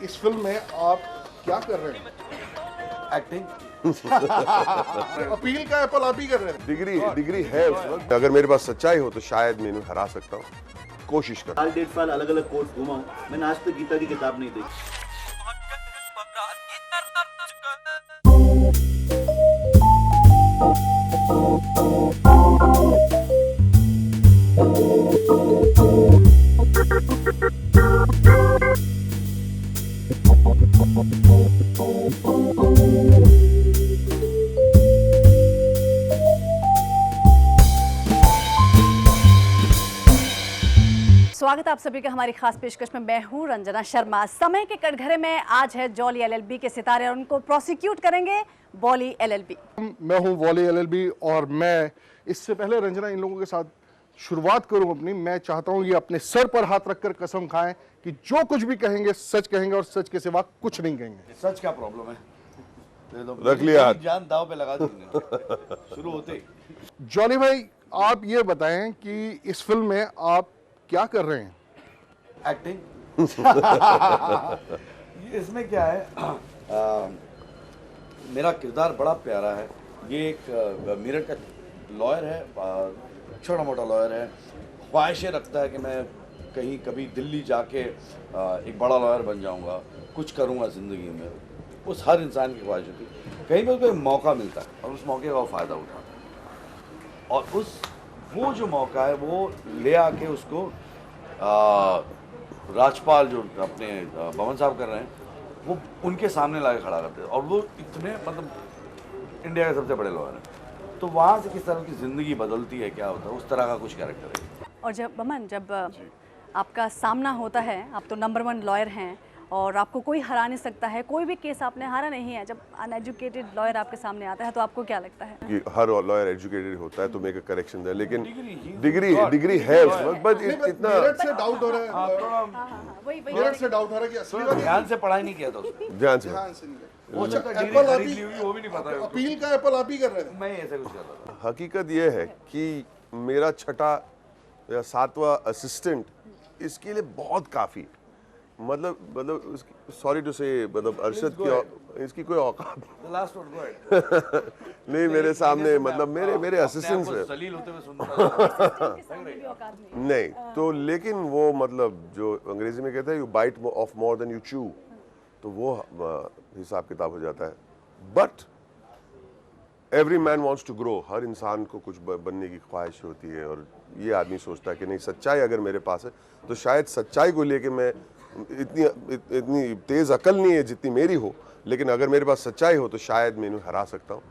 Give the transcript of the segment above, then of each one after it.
इस फिल्म में आप क्या कर रहे हैं? एक्टिंग। अपील का एप्पल आप ही कर रहे हैं। डिग्री है उस वक्त। अगर मेरे पास सच्चाई हो तो शायद मैं इन्हें हरा सकता हूँ, कोशिश कर। साल 1.5 साल अलग अलग कोर्स घुमा हूँ, मैंने आज तक गीता की किताब नहीं देखी। स्वागत है आप सभी का हमारी खास पेशकश में। मैं हूं रंजना शर्मा। समय के कटघरे में आज है जॉली एलएलबी के सितारे और उनको प्रोसिक्यूट करेंगे बॉली एलएलबी। मैं हूं वॉली एलएलबी और मैं इससे पहले रंजना इन लोगों के साथ शुरुआत करूं अपनी, मैं चाहता हूं कि अपने सर पर हाथ रखकर कसम खाएं कि जो कुछ भी कहेंगे सच कहेंगे और सच के सिवा कुछ नहीं कहेंगे। सच क्या प्रॉब्लम है? रख लिया हाथ। जान दाव पे लगा देंगे शुरू होते ही। जॉली भाई, आप ये बताएं कि इस फिल्म में आप क्या कर रहे हैं? एक्टिंग। इसमें क्या है, मेरा किरदार बड़ा प्यारा है। ये एक मेरठ का लॉयर है, छोटा मोटा लॉयर है। ख्वाहिशें रखता है कि मैं कहीं कभी दिल्ली जाके एक बड़ा लॉयर बन जाऊंगा, कुछ करूंगा ज़िंदगी में। उस हर इंसान की ख्वाहिश होती है, कहीं पर कोई मौका मिलता है और उस मौके का वो फ़ायदा उठाता है। और वो जो मौका है वो ले आके उसको राजपाल जो अपने भवन साहब कर रहे हैं वो उनके सामने ला के खड़ा करते हैं। और वो इतने मतलब इंडिया के सबसे बड़े लॉयर हैं, तो वहाँ से किस तरह की ज़िंदगी बदलती है, क्या होता है, उस तरह का कुछ कैरेक्टर है। और जब आपका सामना होता है, आप तो नंबर 1 लॉयर हैं और आपको कोई हरा नहीं सकता है, कोई भी केस आपने हारा नहीं है। जब अनएजुकेटेड लॉयर आपके सामने आता है तो आपको क्या लगता है? कि हर लॉयर एजुकेटेड होता है तो मेक अ करेक्शन है, लेकिन डिग्री है उस वक्त। बट इतना मेरठ से डाउट हो रहा है, वही मेरठ से डाउट हो रहा है कि असली बात ध्यान से पढ़ाई नहीं किया था उसने। ध्यान से। ध्यान से नहीं है। वो अच्छा, डिग्री एप्पल आप खरीद ही, ली होगी वो भी नहीं पता है उसको। अपील का एप्पल आप ही कर रहे हैं। मैं ऐसा कुछ कर रहा था। हकीकत यह है कि मेरा छठा या 7वां असिस्टेंट इसके लिए बहुत काफ़ी, मतलब सॉरी टू से, मतलब अरशद की इसकी कोई औकात The last one, go ahead. नहीं मेरे सामने, मतलब मेरे असिस्टेंट्स अपने हैं। आप को जलील होते हुए सुनता नहीं तो, लेकिन वो मतलब जो अंग्रेजी में कहते हैं you bite off more than you chew, तो वो हिसाब किताब हो जाता है। But every man wants to grow, हर इंसान को कुछ बनने की ख्वाहिश होती है। और ये आदमी सोचता है कि नहीं, सच्चाई अगर मेरे पास है तो शायद सच्चाई को लेके मैं इतनी तेज़ अकल नहीं है जितनी मेरी हो, लेकिन अगर मेरे पास सच्चाई हो तो शायद मैं इन्हें हरा सकता हूँ,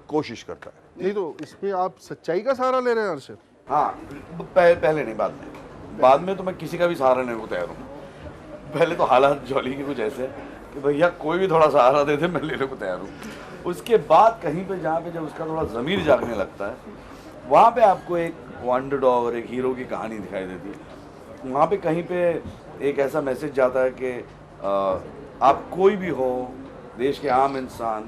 कोशिश करता है। नहीं तो इसमें आप सच्चाई का सहारा ले रहे हैं अर्शद? हाँ, पहले नहीं, बाद में तो मैं किसी का भी सहारा लेने को तैयार हूँ। पहले तो हालात जॉली के कुछ ऐसे हैं कि भैया कोई भी थोड़ा सहारा दे दे, मैं लेने को तैयार हूँ। उसके बाद कहीं पे जहाँ पे जब उसका थोड़ा ज़मीर जागने लगता है, वहाँ पे आपको एक अंडरडॉग और एक हीरो की कहानी दिखाई देती है। वहाँ पे कहीं पे एक ऐसा मैसेज जाता है कि आप कोई भी हो, देश के आम इंसान,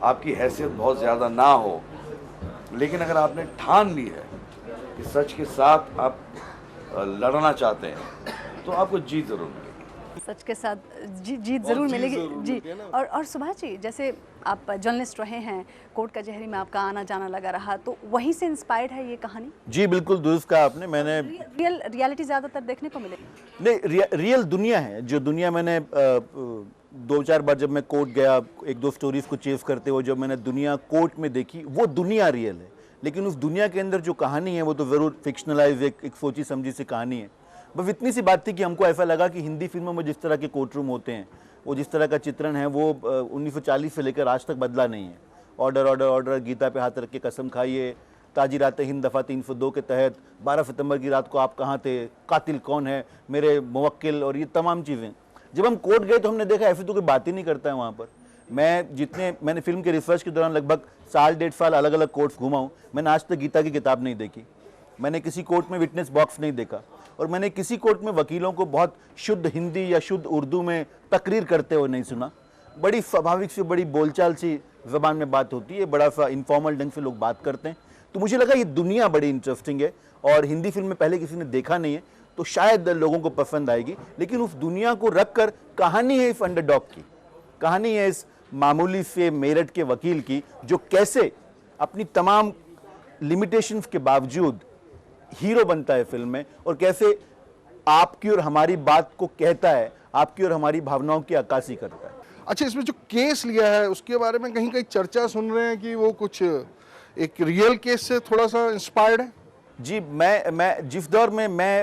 आपकी हैसियत बहुत ज़्यादा ना हो, लेकिन अगर आपने ठान ली है कि सच के साथ आप लड़ना चाहते हैं तो आपको जीत ज़रूर मिलेगी। सच के साथ जीत जरूर मिलेगी जी। और सुभाष जी, जैसे आप जर्नलिस्ट रहे हैं, कोर्ट कचहरी में आपका आना जाना लगा रहा, तो वहीं से इंस्पायर्ड है ये कहानी? जी बिल्कुल दुरुस्त कहा आपने। मैंने रियलिटी ज़्यादातर देखने को मिलेगी? नहीं, रियल दुनिया है जो दुनिया मैंने 2-4 बार जब मैं कोर्ट गया, 1-2 स्टोरीज को चेस करते हुए जब मैंने दुनिया कोर्ट में देखी, वो दुनिया रियल है। लेकिन उस दुनिया के अंदर जो कहानी है वो तो ज़रूर फिक्शनलाइज एक सोची समझी सी कहानी है। बस इतनी सी बात थी कि हमको ऐसा लगा कि हिंदी फिल्मों में जिस तरह के कोर्ट रूम होते हैं, वो जिस तरह का चित्रण है, वो 1940 से लेकर आज तक बदला नहीं है। ऑर्डर ऑर्डर ऑर्डर, गीता पे हाथ रख के कसम खाइए, ताजीरात हिंद दफ़ा 302 के तहत, 12 सितंबर की रात को आप कहाँ थे, कातिल कौन है, मेरे मुवक्किल, और ये तमाम चीज़ें। जब हम कोर्ट गए तो हमने देखा ऐसी तो कोई बात ही नहीं करता है वहाँ पर। मैंने फिल्म के रिसर्च के दौरान लगभग 1.5 साल अलग अलग कोर्ट्स घुमा हूँ, मैंने आज तक गीता की किताब नहीं देखी। मैंने किसी कोर्ट में विटनेस बॉक्स नहीं देखा, और मैंने किसी कोर्ट में वकीलों को बहुत शुद्ध हिंदी या शुद्ध उर्दू में तकरीर करते हुए नहीं सुना। बड़ी स्वाभाविक सी, बड़ी बोलचाल सी ज़बान में बात होती है, बड़ा सा इनफॉर्मल ढंग से लोग बात करते हैं। तो मुझे लगा ये दुनिया बड़ी इंटरेस्टिंग है और हिंदी फिल्म में पहले किसी ने देखा नहीं है, तो शायद लोगों को पसंद आएगी। लेकिन उस दुनिया को रखकर कहानी है इस अंडरडॉग की, कहानी है इस मामूली से मेरठ के वकील की, जो कैसे अपनी तमाम लिमिटेशंस के बावजूद हीरो बनता है फिल्म में, और कैसे आपकी और हमारी बात को कहता है, आपकी और हमारी भावनाओं की अक्कासी करता है। अच्छा, इसमें जो केस लिया है उसके बारे में कहीं कहीं चर्चा सुन रहे हैं कि वो कुछ एक रियल केस से थोड़ा सा इंस्पायर्ड है। जी, मैं जिस दौर में मैं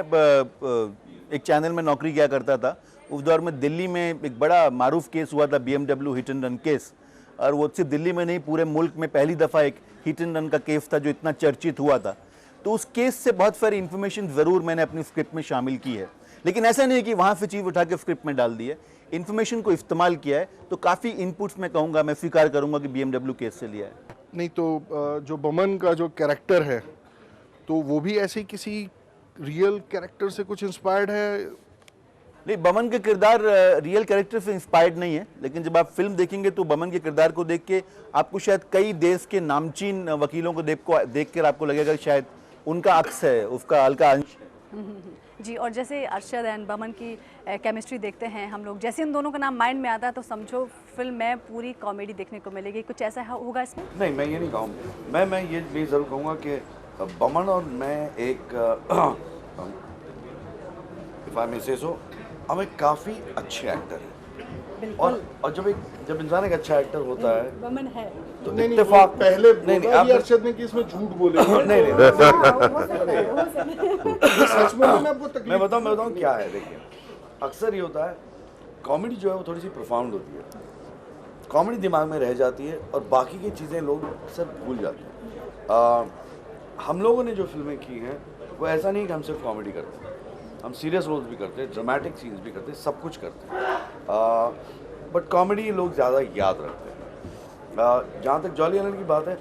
एक चैनल में नौकरी किया करता था, उस दौर में दिल्ली में एक बड़ा मारूफ केस हुआ था, BMW hit and run case, और वो सिर्फ दिल्ली में नहीं पूरे मुल्क में पहली दफ़ा एक हिट एंड रन का केस था जो इतना चर्चित हुआ था। तो उस केस से बहुत सारी इन्फॉर्मेशन ज़रूर मैंने अपनी स्क्रिप्ट में शामिल की है, लेकिन ऐसा नहीं है कि वहाँ से चीज़ उठा के स्क्रिप्ट में डाल दी है। इन्फॉर्मेशन को इस्तेमाल किया है, तो काफ़ी इनपुट्स मैं कहूँगा, मैं स्वीकार करूँगा कि BMW केस से लिया है। नहीं तो जो बमन का जो कैरेक्टर है तो वो भी ऐसे ही किसी रियल कैरेक्टर से कुछ इंस्पायर्ड है। नहीं, बमन के किरदार रियल कैरेक्टर से इंस्पायर्ड नहीं है, लेकिन जब आप फिल्म देखेंगे तो बमन के किरदार को देख के आपको शायद कई देश के नामचीन वकीलों को देख कर आपको लगेगा कि शायद उनका अक्स है, उसका हल्का अंश। जी, और जैसे अरशद एंड बमन की केमिस्ट्री देखते हैं हम लोग, जैसे इन दोनों का नाम माइंड में आता है तो समझो फिल्म में पूरी कॉमेडी देखने को मिलेगी। कुछ ऐसा होगा इसमें? नहीं, मैं ये नहीं कहूँगा। मैं ये ज़रूर कहूँगा कि बमन और मैं एक इफ आई मे से सो, हम एक काफ़ी अच्छे एक्टर हैं। और जब इंसान एक अच्छा एक्टर होता है बमन है तो नहीं, इत्तेफाक पहले नहीं बोला आप भी अरशद ने कि इसमें झूठ बोले। नहीं सच में मैंने आपको तकलीफ मैं बताऊँ क्या है। देखिए, अक्सर ये होता है, कॉमेडी जो है वो थोड़ी सी प्रोफाउंड होती है, कॉमेडी दिमाग में रह जाती है और बाकी की चीज़ें लोग अक्सर भूल जाते हैं। हम लोगों ने जो फिल्में की हैं वो ऐसा नहीं कि हम सिर्फ कॉमेडी करते हैं, हम सीरियस रोल्स भी करते हैं, ड्रामेटिक सीन्स भी करते हैं, सब कुछ करते हैं, बट कॉमेडी लोग ज़्यादा याद रखते हैं। जहाँ तक जॉली एलन की बात है,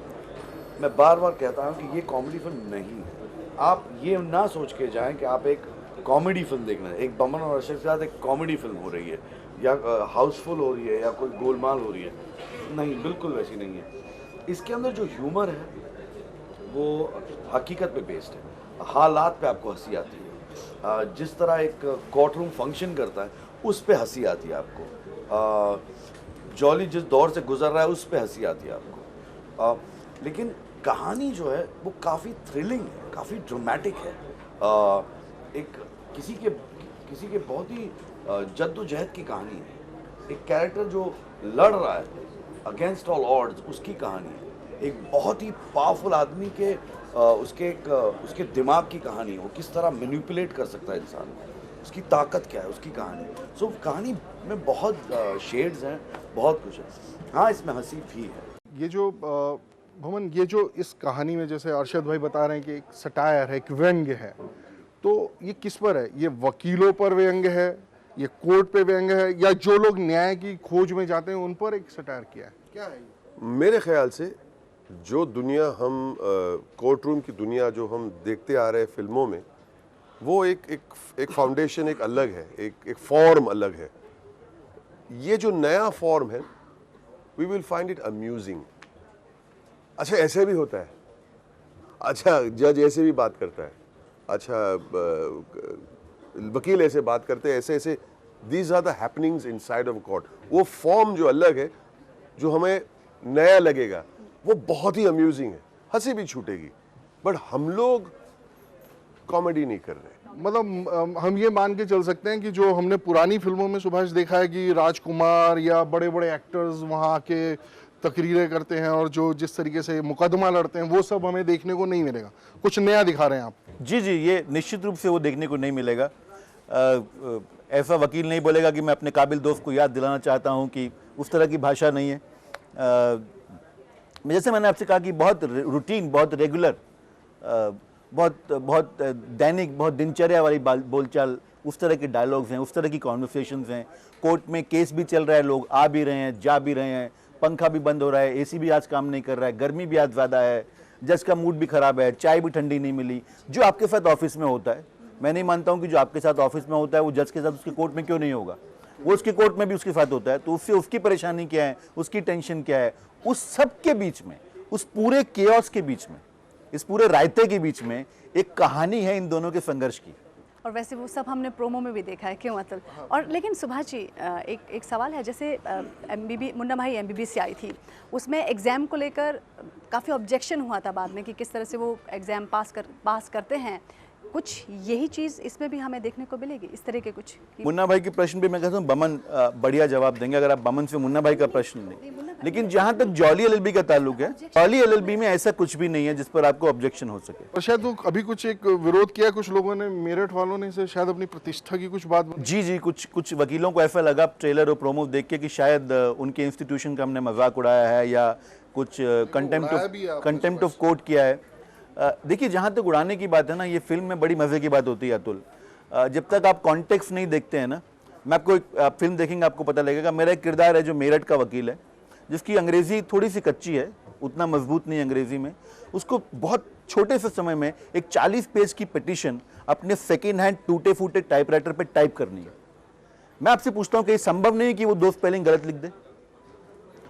मैं बार बार कहता हूँ कि ये कॉमेडी फिल्म नहीं है। आप ये ना सोच के जाएं कि आप एक कॉमेडी फिल्म देखना है, एक बमन और अरशद के साथ एक कॉमेडी फिल्म हो रही है या हाउसफुल हो रही है या कोई गोलमाल हो रही है, नहीं, बिल्कुल वैसी नहीं है। इसके अंदर जो ह्यूमर है वो हकीकत पे बेस्ड है, हालात पे आपको हंसी आती है, जिस तरह एक कोर्ट रूम फंक्शन करता है उस पे हंसी आती है आपको, जॉली जिस दौर से गुजर रहा है उस पे हंसी आती है आपको, लेकिन कहानी जो है वो काफ़ी थ्रिलिंग है, काफ़ी ड्रामेटिक है, एक किसी के बहुत ही जद्दोजहद की कहानी है, एक कैरेक्टर जो लड़ रहा है अगेंस्ट ऑल ऑड्स उसकी कहानी है, एक बहुत ही पावरफुल आदमी के उसके दिमाग की कहानी है, वो किस तरह मैनिपुलेट कर सकता है इंसान, उसकी ताकत क्या है, उसकी कहानी। सो कहानी में बहुत शेड्स हैं, बहुत कुछ है। हाँ, इसमें हंसी भी है। ये जो भमन, ये जो इस कहानी में जैसे अरशद भाई बता रहे हैं कि एक सटायर है, एक व्यंग्य है, तो ये किस पर है? ये वकीलों पर व्यंग्य है, ये कोर्ट पे व्यंग्य है, या जो लोग न्याय की खोज में जाते हैं उन पर एक सटायर किया है? क्या है ये? मेरे ख्याल से जो दुनिया हम कोर्ट रूम की दुनिया जो हम देखते आ रहे हैं फिल्मों में, वो एक फाउंडेशन एक अलग है, एक फॉर्म अलग है। ये जो नया फॉर्म है, we will find it amusing. अच्छा, ऐसे भी होता है, अच्छा जज ऐसे भी बात करता है, अच्छा वकील ऐसे बात करते हैं, ऐसे these are the happenings inside of court. वो फॉर्म जो अलग है, जो हमें नया लगेगा, वो बहुत ही अम्यूजिंग है, हंसी भी छूटेगी, बट हम लोग कॉमेडी नहीं कर रहे। मतलब हम ये मान के चल सकते हैं कि जो हमने पुरानी फिल्मों में सुभाष देखा है कि राजकुमार या बड़े बड़े एक्टर्स वहाँ आके तकरीरें करते हैं और जो जिस तरीके से मुकदमा लड़ते हैं, वो सब हमें देखने को नहीं मिलेगा। कुछ नया दिखा रहे हैं आप। जी, ये निश्चित रूप से वो देखने को नहीं मिलेगा। ऐसा वकील नहीं बोलेगा कि मैं अपने काबिल दोस्त को याद दिलाना चाहता हूँ कि उस तरह की भाषा नहीं है। जैसे मैंने आपसे कहा कि बहुत रूटीन, बहुत रेगुलर, बहुत दैनिक, बहुत दिनचर्या वाली बोलचाल, उस तरह के डायलॉग्स हैं, उस तरह की कॉन्वर्सेशंस हैं। कोर्ट में केस भी चल रहा है, लोग आ भी रहे हैं, जा भी रहे हैं, पंखा भी बंद हो रहा है, एसी भी आज काम नहीं कर रहा है, गर्मी भी आज ज़्यादा है, जज का मूड भी ख़राब है, चाय भी ठंडी नहीं मिली, जो आपके साथ ऑफिस में होता है। मैं नहीं मानता हूँ कि जो आपके साथ ऑफिस में होता है वो जज के साथ उसके कोर्ट में क्यों नहीं होगा, वो उसके कोर्ट में भी उसके साथ होता है। तो उससे उसकी परेशानी क्या है, उसकी टेंशन क्या है, उस सब के बीच में, उस पूरे केओस के बीच में इस पूरे रायते के बीच में एक कहानी है इन दोनों के संघर्ष की। और वैसे वो सब हमने प्रोमो में भी देखा है, क्यों अतुल? और लेकिन सुभाष जी, एक सवाल है, जैसे मुन्ना भाई MBBS से आई थी, उसमें एग्ज़ाम को लेकर काफ़ी ऑब्जेक्शन हुआ था बाद में कि किस तरह से वो एग्ज़ाम पास करते हैं। कुछ यही चीज़ इसमें भी हमें देखने को मिलेगी, इस तरह के कुछ? मुन्ना भाई के प्रश्न पे मैं कहता हूँ बमन बढ़िया जवाब देंगे अगर आप बमन से मुन्ना भाई का प्रश्न नहीं। लेकिन जहां तक जॉली LLB का ताल्लुक है, जॉली LLB में ऐसा कुछ भी नहीं है जिस पर आपको ऑब्जेक्शन हो सके। और शायद वो अभी कुछ एक विरोध किया कुछ लोगों ने, मेरठ वालों ने, से शायद अपनी प्रतिष्ठा की कुछ बात। जी, कुछ वकीलों को ऐसा लगा ट्रेलर और प्रोमो देख के कि शायद उनके इंस्टीट्यूशन का हमने मजाक उड़ाया है या कुछ कंटेम्प्ट ऑफ कोर्ट किया है। देखिए, जहां तक उड़ाने की बात है ना, ये फिल्म में बड़ी मजे की बात होती है अतुल। जब तक आप कॉन्टेक्स्ट नहीं देखते हैं ना, मैं आपको एक फिल्म देखेंगे आपको पता लगेगा। मेरा एक किरदार है जो मेरठ का वकील है, जिसकी अंग्रेजी थोड़ी सी कच्ची है, उतना मजबूत नहीं अंग्रेजी में। उसको बहुत छोटे से समय में एक 40 पेज की पिटीशन अपने सेकेंड हैंड टूटे फूटे टाइपराइटर पे टाइप करनी है। मैं आपसे पूछता हूं कि ये संभव नहीं है कि वो 2 स्पेलिंग गलत लिख दे?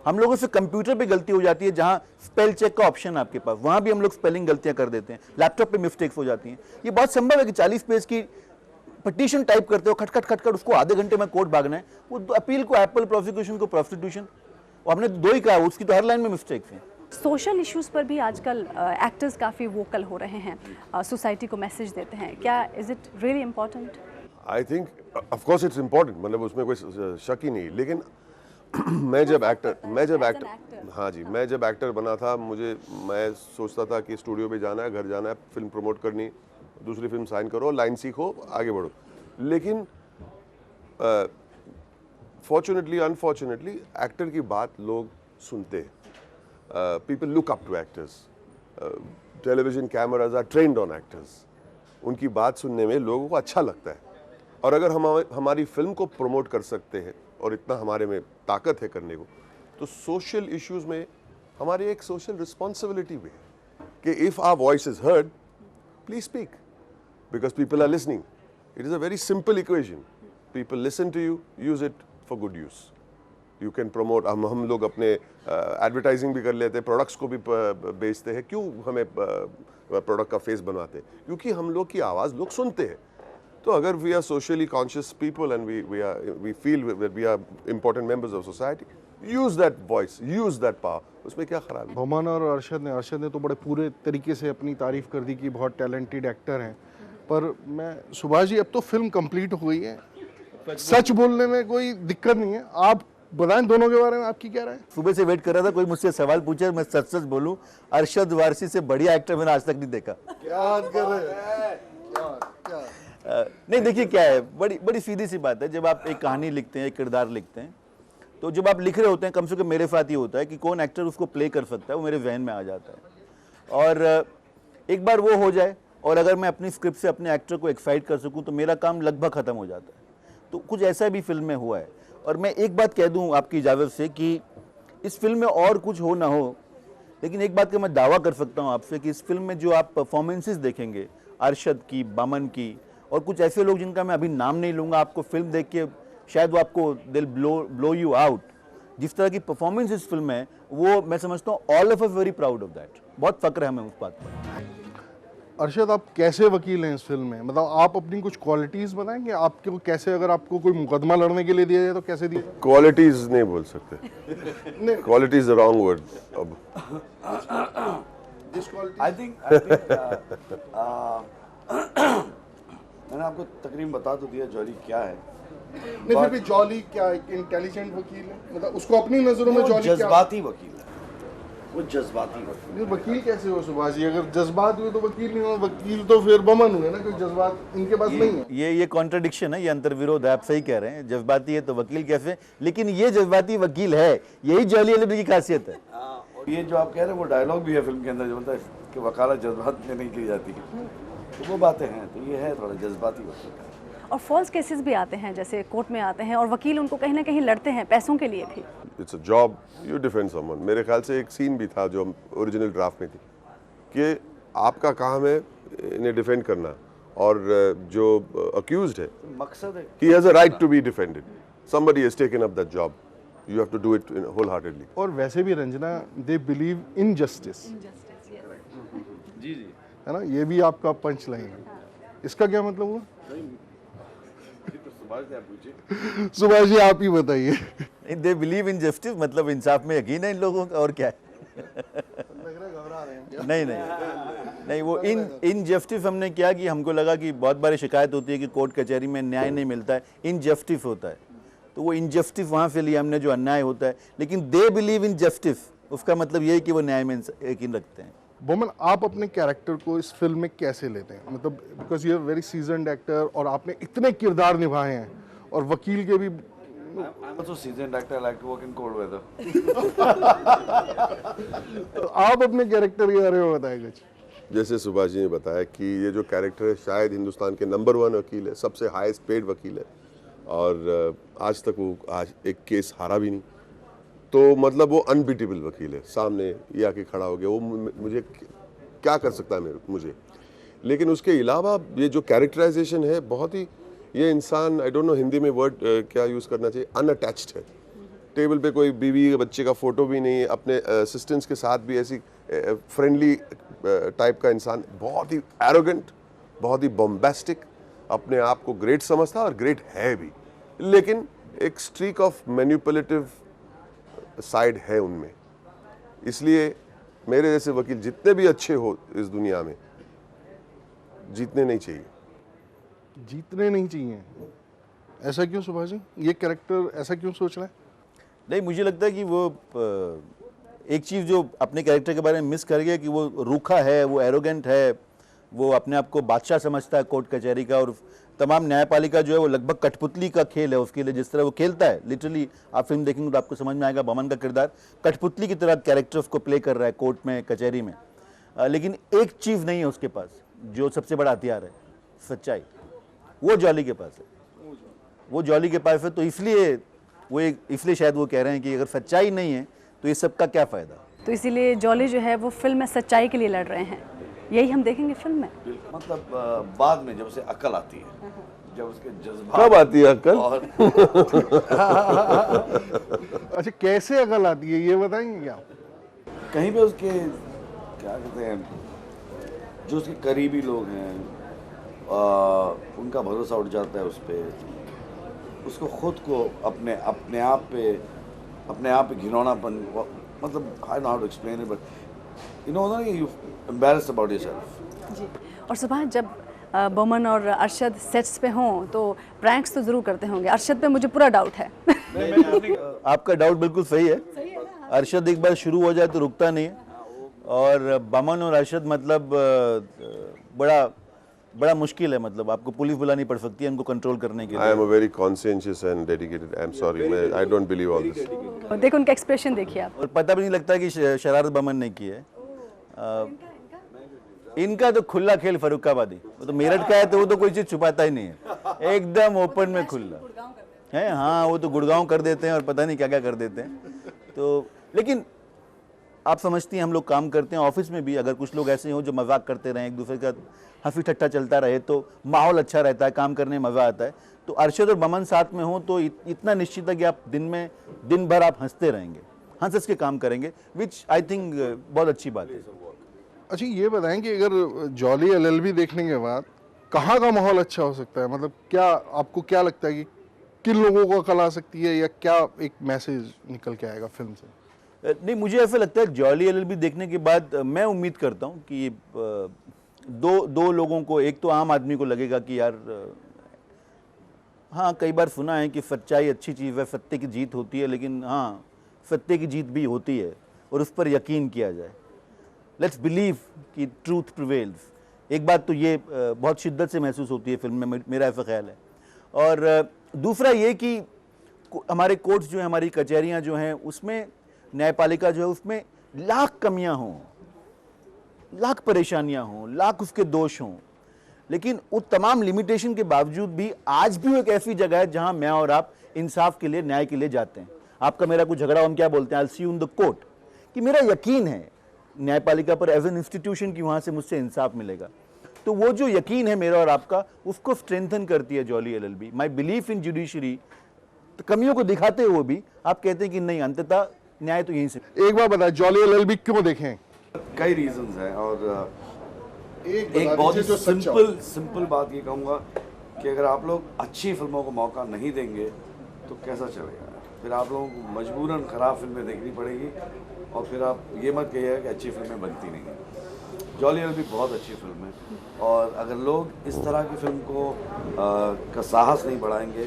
हम लोगों से कंप्यूटर पे गलती हो जाती है, जहां स्पेल चेक का ऑप्शन है आपके पास, वहां भी हम लोग स्पेलिंग गलतियां कर देते हैं। लैपटॉप पे मिस्टेक्स हो जाती हैं। ये बहुत संभव है कि 40 पेज की पिटीशन टाइप करते हो, खटखट उसको आधे घंटे में कोर्ट भागना है। वो अपील को एप्पल, प्रोसिक्यूशन को प्रोस्टिट्यूशन, और हमने 2 ही कहा, उसकी तो हर लाइन में मिस्टेक्स हैं। सोशल इश्यूज पर भी आजकल एक्टर्स काफ़ी वोकल हो रहे हैं, सोसाइटी को मैसेज देते हैं। क्या is it really important? I think of course it's important, मतलब उसमें कोई शक ही नहीं। लेकिन मैं जब एक्टर बना था, मैं सोचता था कि स्टूडियो पे जाना है, घर जाना है, फिल्म प्रमोट करनी, दूसरी फिल्म साइन करो, लाइन सीखो, आगे बढ़ो। लेकिन फॉर्चुनेटली अनफॉर्चुनेटली एक्टर की बात लोग सुनते हैं। People look up to actors, television cameras are trained on actors. उनकी बात सुनने में लोगों को अच्छा लगता है। और अगर हम हमारी फिल्म को प्रमोट कर सकते हैं और इतना हमारे में ताकत है करने को, तो सोशल इश्यूज में हमारी एक सोशल रिस्पॉन्सिबिलिटी भी है कि if our voice is heard, please speak, because people are listening. It is a very simple equation. People listen to you, use it for good use. You can promote. हम लोग अपने advertising भी कर लेते हैं, प्रोडक्ट्स को भी बेचते हैं। क्यों हमें प्रोडक्ट का फेस बनवाते हैं? क्योंकि हम लोग की आवाज़ लोग सुनते हैं। तो अगर we are socially conscious people and we feel that we are important members of society, use that voice, use that power. उसमें क्या खराब है? बमन और अरशद ने तो बड़े पूरे तरीके से अपनी तारीफ कर दी कि बहुत टैलेंटेड एक्टर हैं। पर मैं, सुभाष जी, अब तो फिल्म कंप्लीट हो गई है, सच बोलने में कोई दिक्कत नहीं है। आप बताएं दोनों के बारे में आपकी क्या राय है? सुबह से वेट कर रहा था कोई मुझसे सवाल पूछे, मैं सच सच बोलूं, अरशद वारसी से बढ़िया एक्टर मैंने आज तक नहीं देखा। क्या बात कर रहे हैं? नहीं, देखिए क्या है, बड़ी सीधी सी बात है। जब आप एक कहानी लिखते हैं, एक किरदार लिखते हैं, तो जब आप लिख रहे होते हैं, कम से कम मेरे साथ ये होता है कि कौन एक्टर उसको प्ले कर सकता है, वो मेरे जहन में आ जाता है। और एक बार वो हो जाए और अगर मैं अपनी स्क्रिप्ट से अपने एक्टर को एक्साइट कर सकूं, तो मेरा काम लगभग खत्म हो जाता है। तो कुछ ऐसा भी फिल्म में हुआ है। और मैं एक बात कह दूं आपकी इजाज़त से कि इस फिल्म में और कुछ हो ना हो, लेकिन एक बात का मैं दावा कर सकता हूं आपसे कि इस फिल्म में जो आप परफॉर्मेंसेस देखेंगे, अरशद की, बमन की, और कुछ ऐसे लोग जिनका मैं अभी नाम नहीं लूँगा, आपको फिल्म देख के शायद वो आपको दिल ब्लो यू आउट। जिस तरह की परफॉर्मेंस इस फिल्म में, वो मैं समझता हूँ all of us very proud of that. बहुत फक्र है हमें उस बात पर। अरशद, आप कैसे वकील हैं इस फिल्म में? मतलब आप अपनी कुछ क्वालिटीज बताएंगे, आपको कैसे, अगर आपको कोई मुकदमा लड़ने के लिए दिया जाए तो कैसे दिया जाए? क्वालिटीज नहीं बोल सकते, क्वालिटीज द रॉन्ग वर्ड। अब आई थिंक मैंने आपको तकरीबन बता तो दिया जॉली क्या है। नहीं, फिर भी जॉली क्या एक इंटेलिजेंट वकील है? मतलब उसको अपनी नजरों में जॉली क्या? जज्बाती वकील है, वो जज्बाती वकील। नहीं, वकील कैसे हो सुभाष जी? अगर जज्बात हुए तो वकील नहीं हो, वकील तो फिर बमन हुए ना, कोई जज्बात इनके पास नहीं है। ये कॉन्ट्रडिक्शन है, ये अंतर्विरोध है। आप सही कह रहे हैं, जज्बाती है तो वकील कैसे? लेकिन ये जज्बाती वकील है, यही जॉली LLB की खासियत है। और ये जो आप कह रहे हैं वो डायलॉग भी है फिल्म के अंदर, जो बोलता है कि वकालत जज्बात में नहीं की जाती, तो वो बातें हैं। तो ये है थोड़ा जज्बाती वकील। और फॉल्स केसेस भी आते हैं, जैसे कोर्ट में आते हैं और वकील उनको कहीं ना कहीं लड़ते हैं पैसों के लिए भी। It's a job, you defend someone. मेरे ख्याल से एक सीन भी था जो ओरिजिनल ड्राफ्ट में थी कि आपका काम है इन्हें डिफेंड करना, और जो अक्यूज्ड है, मकसद है he has a right to be defended. Somebody has taken up that job. You have to do it wholeheartedly. और वैसे भी Ranjana, they believe in justice. जी जी है ना, ये भी आपका पंच लाइन है। इसका क्या मतलब हुआ? तो सुभाष से आप पूछिए। सुभाष जी आप ही बताइए। दे बिलीव इन जस्टिस, मतलब इंसाफ में यकीन है इन लोगों का, और क्या है। घबरा रहे हैं। नहीं नहीं नहीं, वो इन जस्टिस हमने क्या कि हमको लगा कि बहुत बार शिकायत होती है कि कोर्ट कचहरी में न्याय नहीं मिलता है, इनजस्टिस होता है, तो वो इनजस्टिस वहाँ से लिया हमने जो अन्याय होता है, लेकिन दे बिलीव इन जस्टिस, उसका मतलब ये है कि वो न्याय में यकीन रखते हैं। बोमन, आप अपने कैरेक्टर को इस फिल्म में कैसे लेते हैं? मतलब because you are very seasoned actor और आपने इतने किरदार निभाए हैं, और वकील के भी। I'm also seasoned actor. I like to work in cold weather. तो आप अपने कैरेक्टर के बारे में बताएं कुछ। जैसे सुभाष जी ने बताया कि ये जो कैरेक्टर है शायद हिंदुस्तान के नंबर 1 वकील है, सबसे हाईएस्ट पेड वकील है, और आज तक वो एक केस हारा भी नहीं। तो मतलब वो अनबीटेबल वकील है, सामने ये आके खड़ा हो गया, वो मुझे क्या कर सकता है मुझे। लेकिन उसके अलावा ये जो कैरेक्टराइजेशन है बहुत ही, ये इंसान, आई डोंट नो हिंदी में वर्ड क्या यूज़ करना चाहिए, अनअटैच्ड है। टेबल पे कोई बीवी बच्चे का फोटो भी नहीं, अपने असिस्टेंट्स के साथ भी ऐसी फ्रेंडली टाइप का इंसान, बहुत ही एरोगेंट, बहुत ही बॉम्बेस्टिक, अपने आप को ग्रेट समझता और ग्रेट है भी, लेकिन एक स्ट्रीक ऑफ मैनिपुलेटिव साइड है उनमें। इसलिए मेरे जैसे वकील जितने भी अच्छे हो इस दुनिया में, जीतने नहीं चाहिए। जीतने नहीं चाहिए, ऐसा क्यों सुभाष जी? ये कैरेक्टर ऐसा क्यों सोच रहा है? नहीं, मुझे लगता है कि वो एक चीज़ जो अपने कैरेक्टर के बारे में मिस कर गया कि वो रूखा है, वो एरोगेंट है, वो अपने आप को बादशाह समझता है कोर्ट कचहरी का, और तमाम न्यायपालिका जो है वो लगभग कठपुतली का खेल है उसके लिए। जिस तरह वो खेलता है, लिटरली आप फिल्म देखेंगे तो आपको समझ में आएगा, बमन का किरदार कठपुतली की तरह कैरेक्टर्स को प्ले कर रहा है कोर्ट में, कचहरी में। लेकिन एक चीज़ नहीं है उसके पास, जो सबसे बड़ा हथियार है, सच्चाई। वो जॉली के पास है, वो जॉली के पास है। तो इसलिए शायद वो कह रहे हैं कि अगर सच्चाई नहीं है तो ये सब का क्या फ़ायदा। तो इसीलिए जॉली जो है वो फिल्म में सच्चाई के लिए लड़ रहे हैं, यही हम देखेंगे फिल्म में। मतलब बाद में जब उसे अकल आती है, जब उसके जज्बात कब आती है अकल? और अच्छा, कैसे अकल आती है ये बताएंगे क्या? कहीं पे उसके क्या कहते हैं, जो उसके करीबी लोग हैं, उनका भरोसा उठ जाता है उस पर, उसको खुद को अपने आप पे घिनौनापन, मतलब I know how to explain it, but you know you embarrassed about yourself. जी, और सुबह जब बोमन और अरशद सेट्स पे हों तो प्रैंक्स तो ज़रूर करते होंगे। अरशद पे मुझे पूरा डाउट है। आपका डाउट बिल्कुल सही है। अरशद एक बार शुरू हो जाए तो रुकता नहीं है, और बमन और अरशद मतलब बड़ा मुश्किल है, मतलब आपको पुलिस बुलानी पड़ सकती है उनको कंट्रोल करने के लिए। I am a very conscious and dedicated, I am sorry, I don't believe all this. देखो उनका एक्सप्रेशन देखिए आप। और पता भी नहीं लगता कि शरारत बमन ने की है। इनका तो खुला खेल फरुखाबादी, वो तो मेरठ का है तो वो तो कोई चीज़ छुपाता ही नहीं है, एकदम ओपन में खुला है। हाँ, वो तो गुड़गांव कर देते हैं और पता नहीं क्या क्या कर देते हैं। तो लेकिन आप समझती हैं, हम लोग काम करते हैं ऑफिस में भी, अगर कुछ लोग ऐसे हो जो मजाक करते रहें, एक दूसरे का हंसी ठट्ठा चलता रहे तो माहौल अच्छा रहता है, काम करने में मज़ा आता है। तो अरशद और बमन साथ में हो तो इतना निश्चित है कि आप दिन भर आप हंसते रहेंगे, हंस के काम करेंगे, विच आई थिंक बहुत अच्छी बात है। अच्छा, ये बताएं कि अगर जॉली एलएलबी देखने के बाद कहाँ का माहौल अच्छा हो सकता है? मतलब क्या आपको क्या लगता है कि किन लोगों को अकल आ सकती है, या क्या एक मैसेज निकल के आएगा फिल्म से? नहीं, मुझे ऐसा लगता है जॉली एलएलबी देखने के बाद मैं उम्मीद करता हूँ कि दो लोगों को, एक तो आम आदमी को लगेगा कि यार हाँ, कई बार सुना है कि सच्चाई अच्छी चीज़ है, सत्य की जीत होती है, लेकिन हाँ, सत्य की जीत भी होती है और उस पर यकीन किया जाए। लेट्स बिलीव कि ट्रूथ प्रिवेल्स। एक बात तो ये बहुत शिद्दत से महसूस होती है फिल्म में, मेरा ऐसा ख्याल है। और दूसरा ये कि हमारे कोर्ट्स जो हैं, हमारी कचहरियाँ जो हैं, उसमें न्यायपालिका जो है उसमें लाख कमियाँ हों, लाख परेशानियाँ हों, लाख उसके दोष हों, लेकिन उस तमाम लिमिटेशन के बावजूद भी आज भी एक ऐसी जगह है जहाँ मैं और आप इंसाफ के लिए, न्याय के लिए जाते हैं। आपका मेरा कुछ झगड़ा, हम क्या बोलते हैं, I will see you in the court, कि मेरा यकीन है न्यायपालिका पर एज एन इंस्टीट्यूशन की वहाँ से मुझसे इंसाफ मिलेगा। तो वो जो यकीन है मेरा और आपका, उसको स्ट्रेंथन करती है jolly LLB. My belief in judiciary, तो कमियों को दिखाते हुए भी आप कहते हैं कि नहीं, अंततः न्याय तो यहीं से। एक बार बताएं, जॉली एलएलबी क्यों देखें? कई रीजंस हैं, और एक बहुत ही सिंपल बात ये कहूँगा कि अगर आप लोग अच्छी फिल्मों को मौका नहीं देंगे तो कैसा चलेगा। फिर आप लोगों को मजबूरन ख़राब फिल्में देखनी पड़ेगी और फिर आप ये मत कहिएगा कि अच्छी फिल्में बनती नहीं हैं। जॉली एलएलबी बहुत अच्छी फिल्म है और अगर लोग इस तरह की फिल्म को का साहस नहीं बढ़ाएंगे,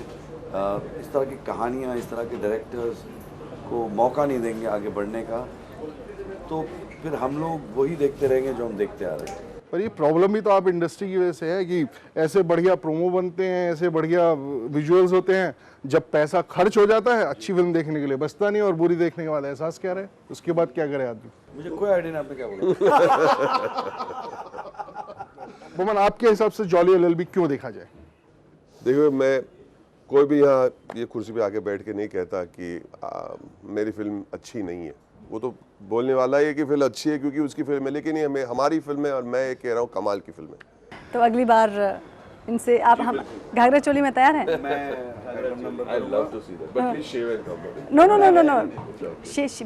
इस तरह की कहानियाँ, इस तरह के डायरेक्टर्स को मौका नहीं देंगे आगे बढ़ने का, तो फिर हम लोग वही देखते रहेंगे जो हम देखते आ रहे हैं। पर ये प्रॉब्लम भी तो आप इंडस्ट्री की वजह से है कि ऐसे बढ़िया प्रोमो बनते हैं, ऐसे बढ़िया विजुअल्स होते हैं, जब पैसा खर्च हो जाता है अच्छी फिल्म देखने के लिए बचता नहीं और बुरी देखने के बाद एहसास क्या रहे, उसके बाद क्या करे आदमी। मुझे कोई आइडिया नहीं आपने क्या बोला। बोमन, आपके हिसाब से जॉली एलएलबी क्यों देखा जाए? देखिए, मैं कोई भी यहाँ ये कुर्सी पे आके बैठ के नहीं कहता कि मेरी फिल्म अच्छी नहीं है। वो तो बोलने वाला है कि फिल्म अच्छी है क्योंकि उसकी फिल्म है, लेकिन ये हमारी फिल्म है और मैं ये कह रहा हूँ कमाल की फिल्म है। तो अगली बार इनसे आप हम घाघरा चोली में तैयार हैं? I love to see that, but please shave and come. No,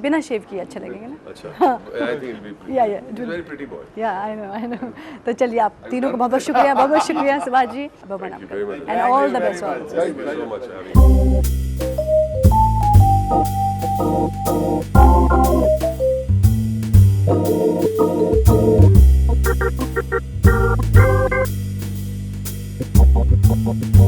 बिना शेव किए अच्छा लगेगा ना? अच्छा, I think it'll be pretty. Yeah, He's a very pretty boy. I know. तो चलिए, आप तीनों को बहुत बहुत शुक्रिया, बहुत बहुत शुक्रिया Subhash ji, Baban Thank you very much. And all the best. Thank you so much for having me. Thank you.